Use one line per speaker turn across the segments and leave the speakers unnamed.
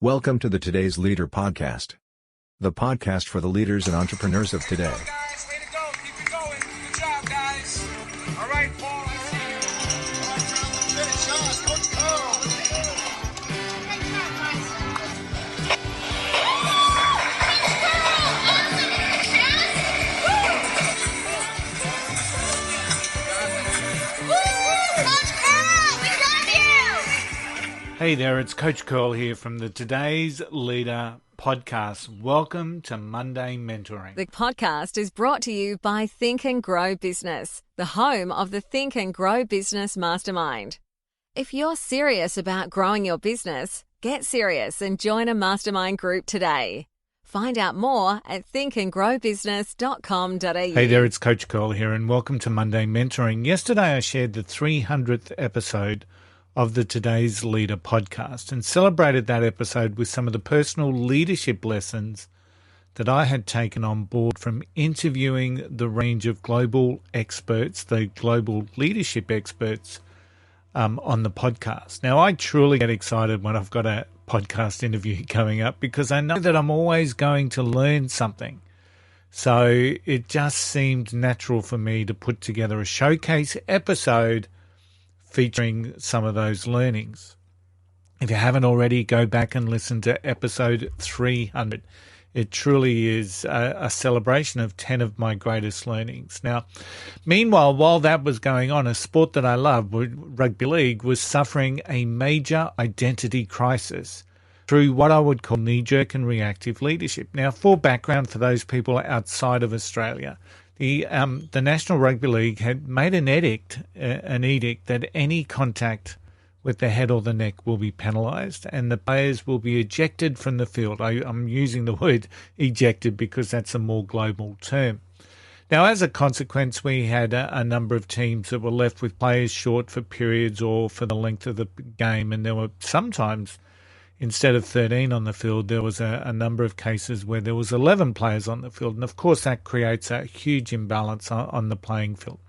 Welcome to the Today's Leader podcast, the podcast for the leaders and entrepreneurs of today.
Guys, way to go. Keep it going. Good job, guys. All right, Paul, I see you. All right, Charlie, finish us. Coach Carl.
Hey there, it's Coach Curl here from the Today's Leader podcast. Welcome to Monday Mentoring.
The podcast is brought to you by Think and Grow Business, the home of the Think and Grow Business Mastermind. If you're serious about growing your business, get serious and join a mastermind group today. Find out more at thinkandgrowbusiness.com.au.
Hey there, it's Coach Curl here and welcome to Monday Mentoring. Yesterday I shared the 300th episode of the Today's Leader podcast and celebrated that episode with some of the personal leadership lessons that I had taken on board from interviewing the range of global experts, the global leadership experts on the podcast. Now, I truly get excited when I've got a podcast interview coming up because I know that I'm always going to learn something. So it just seemed natural for me to put together a showcase episode featuring some of those learnings. If you haven't already, go back and listen to episode 300. It truly is a celebration of 10 of my greatest learnings. Now, meanwhile, while that was going on, a sport that I love, rugby league, was suffering a major identity crisis through what I would call knee-jerk and reactive leadership. Now, for background for those people outside of Australia, the National Rugby League had made an edict that any contact with the head or the neck will be penalised and the players will be ejected from the field. I'm using the word ejected because that's a more global term. Now, as a consequence, we had a number of teams that were left with players short for periods or for the length of the game, and there were sometimes, instead of 13 on the field, there was a number of cases where there was 11 players on the field. And, of course, that creates a huge imbalance on the playing field.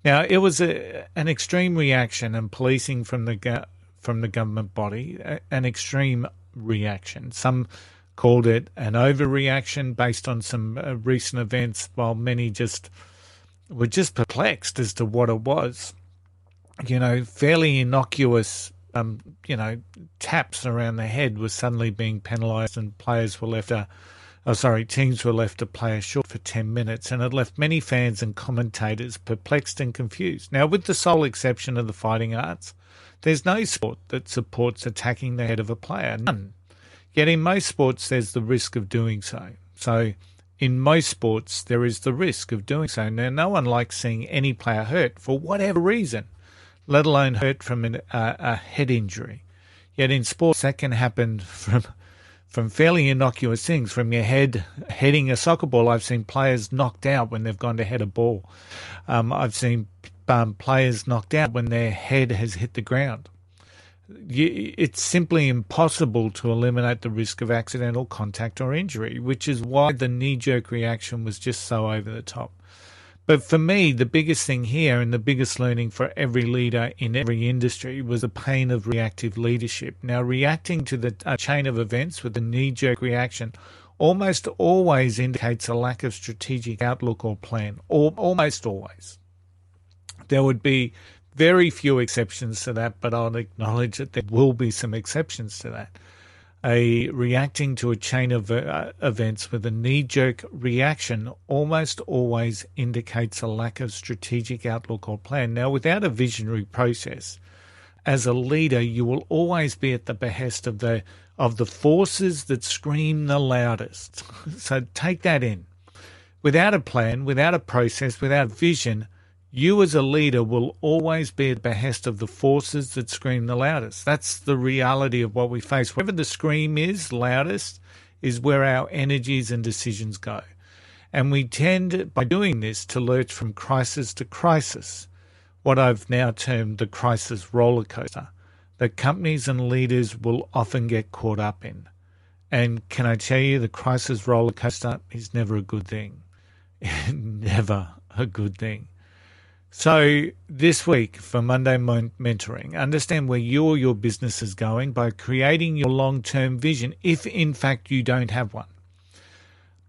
Now, it was an extreme reaction and policing from the government body, an extreme reaction. Some called it an overreaction based on some recent events, while many were just perplexed as to what it was. You know, fairly innocuous taps around the head was suddenly being penalised and teams were left to play a short for 10 minutes, and it left many fans and commentators perplexed and confused. Now, with the sole exception of the fighting arts, there's no sport that supports attacking the head of a player, none. Yet in most sports, there's the risk of doing so. So in most sports, there is the risk of doing so. Now, no one likes seeing any player hurt for whatever reason, let alone hurt from a head injury. Yet in sports, that can happen from fairly innocuous things, from your head heading a soccer ball. I've seen players knocked out when they've gone to head a ball. I've seen players knocked out when their head has hit the ground. It's simply impossible to eliminate the risk of accidental contact or injury, which is why the knee-jerk reaction was just so over the top. But for me, the biggest thing here and the biggest learning for every leader in every industry was the pain of reactive leadership. Now, reacting to the chain of events with a knee-jerk reaction almost always indicates a lack of strategic outlook or plan, or almost always. There would be very few exceptions to that, but I'll acknowledge that there will be some exceptions to that. Reacting to a chain of events with a knee-jerk reaction almost always indicates a lack of strategic outlook or plan. Now, without a visionary process, as a leader, you will always be at the behest of the forces that scream the loudest. So take that in. Without a plan, without a process, without vision, you as a leader will always be at the behest of the forces that scream the loudest. That's the reality of what we face. Wherever the scream is loudest is where our energies and decisions go. And we tend, by doing this, to lurch from crisis to crisis, what I've now termed the crisis rollercoaster, that companies and leaders will often get caught up in. And can I tell you, the crisis rollercoaster is never a good thing. Never a good thing. So this week for Monday Mentoring, understand where you or your business is going by creating your long-term vision, if in fact you don't have one.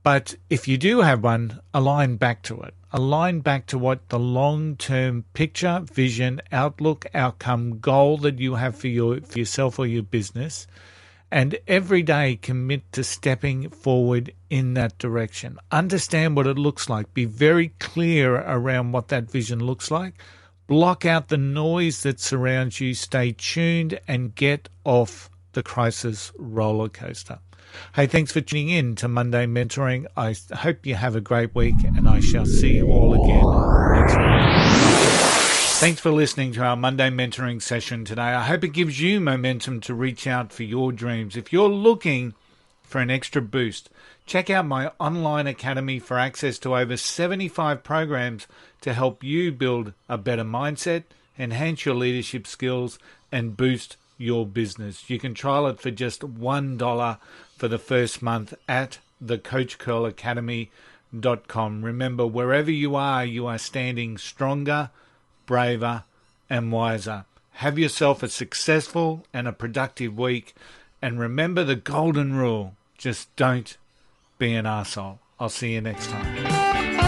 But if you do have one, align back to it. Align back to what the long-term picture, vision, outlook, outcome, goal that you have for yourself or your business. And every day commit to stepping forward in that direction. Understand what it looks like. Be very clear around what that vision looks like. Block out the noise that surrounds you. Stay tuned and get off the Crisis Rollercoaster. Hey, thanks for tuning in to Monday Mentoring. I hope you have a great week, and I shall see you all again next week. Thanks for listening to our Monday Mentoring session today. I hope it gives you momentum to reach out for your dreams. If you're looking for an extra boost, check out my online academy for access to over 75 programs to help you build a better mindset, enhance your leadership skills, and boost your business. You can trial it for just $1 for the first month at thecoachcurlacademy.com. Remember, wherever you are standing stronger, braver, and wiser. Have yourself a successful and a productive week. And remember the golden rule, just don't be an arsehole. I'll see you next time.